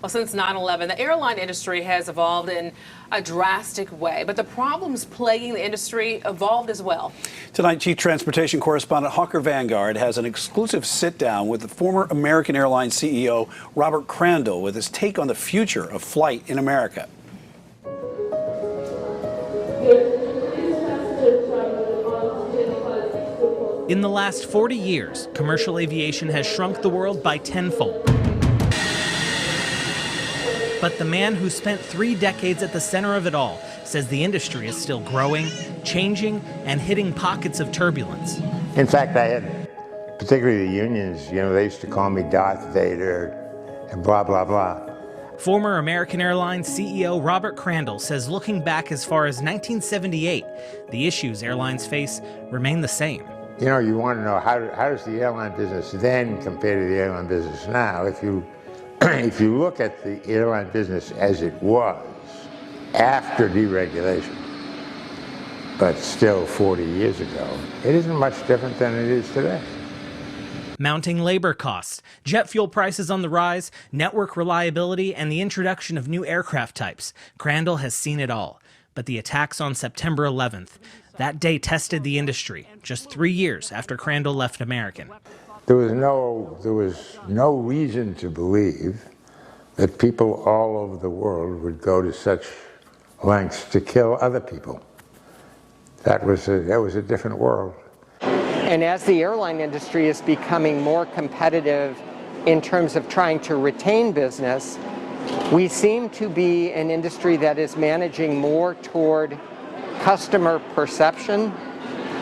Well, since 9/11, the airline industry has evolved in a drastic way, but the problems plaguing the industry evolved as well. Tonight, Chief Transportation Correspondent Hawker Vanguard has an exclusive sit-down with the former American Airlines CEO Robert Crandall with his take on the future of flight in America. In the last 40 years, commercial aviation has shrunk the world by tenfold. But the man who spent 3 decades at the center of it all says the industry is still growing, changing, and hitting pockets of turbulence. In fact, I had, particularly the unions, they used to call me Darth Vader and blah, blah, blah. Former American Airlines CEO Robert Crandall says looking back as far as 1978, the issues airlines face remain the same. You want to know how does the airline business then compare to the airline business now? If you look at the airline business as it was after deregulation, but still 40 years ago, it isn't much different than it is today. Mounting labor costs, jet fuel prices on the rise, network reliability, and the introduction of new aircraft types. Crandall has seen it all. But the attacks on September 11th, that day tested the industry, just 3 years after Crandall left American. There was no reason to believe that people all over the world would go to such lengths to kill other people. That was a different world. And as the airline industry is becoming more competitive in terms of trying to retain business, we seem to be an industry that is managing more toward customer perception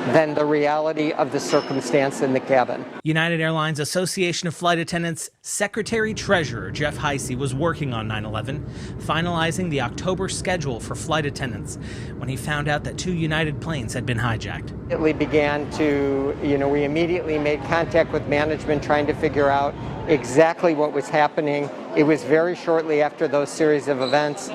than the reality of the circumstance in the cabin. United Airlines Association of Flight Attendants Secretary-Treasurer Jeff Heisey was working on 9/11, finalizing the October schedule for flight attendants when he found out that 2 United planes had been hijacked. We immediately made contact with management trying to figure out exactly what was happening. It was very shortly after those series of events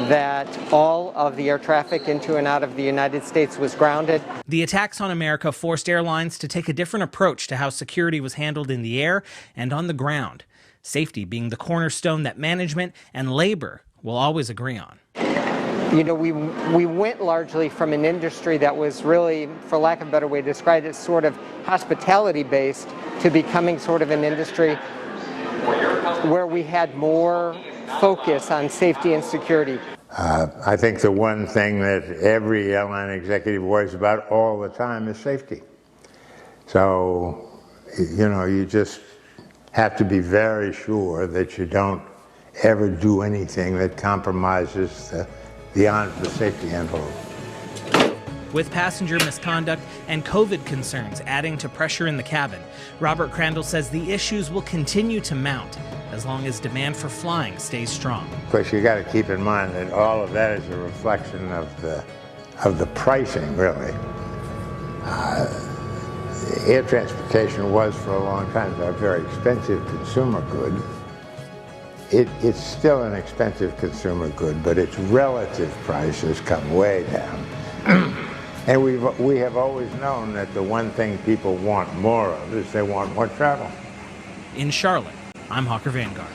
that all of the air traffic into and out of the United States was grounded. The attacks on America forced airlines to take a different approach to how security was handled in the air and on the ground, safety being the cornerstone that management and labor will always agree on. We went largely from an industry that was really, for lack of a better way to describe it, sort of hospitality-based to becoming sort of an industry where we had more focus on safety and security. I think the one thing that every airline executive worries about all the time is safety. So, you just have to be very sure that you don't ever do anything that compromises beyond the safety envelope. With passenger misconduct and COVID concerns adding to pressure in the cabin, Robert Crandall says the issues will continue to mount as long as demand for flying stays strong. Of course, you got to keep in mind that all of that is a reflection of the pricing, really. Air transportation was for a long time a very expensive consumer good. It's still an expensive consumer good, but its relative price has come way down. And we have always known that the one thing people want more of is they want more travel. In Charlotte, I'm Hawker Vanguard.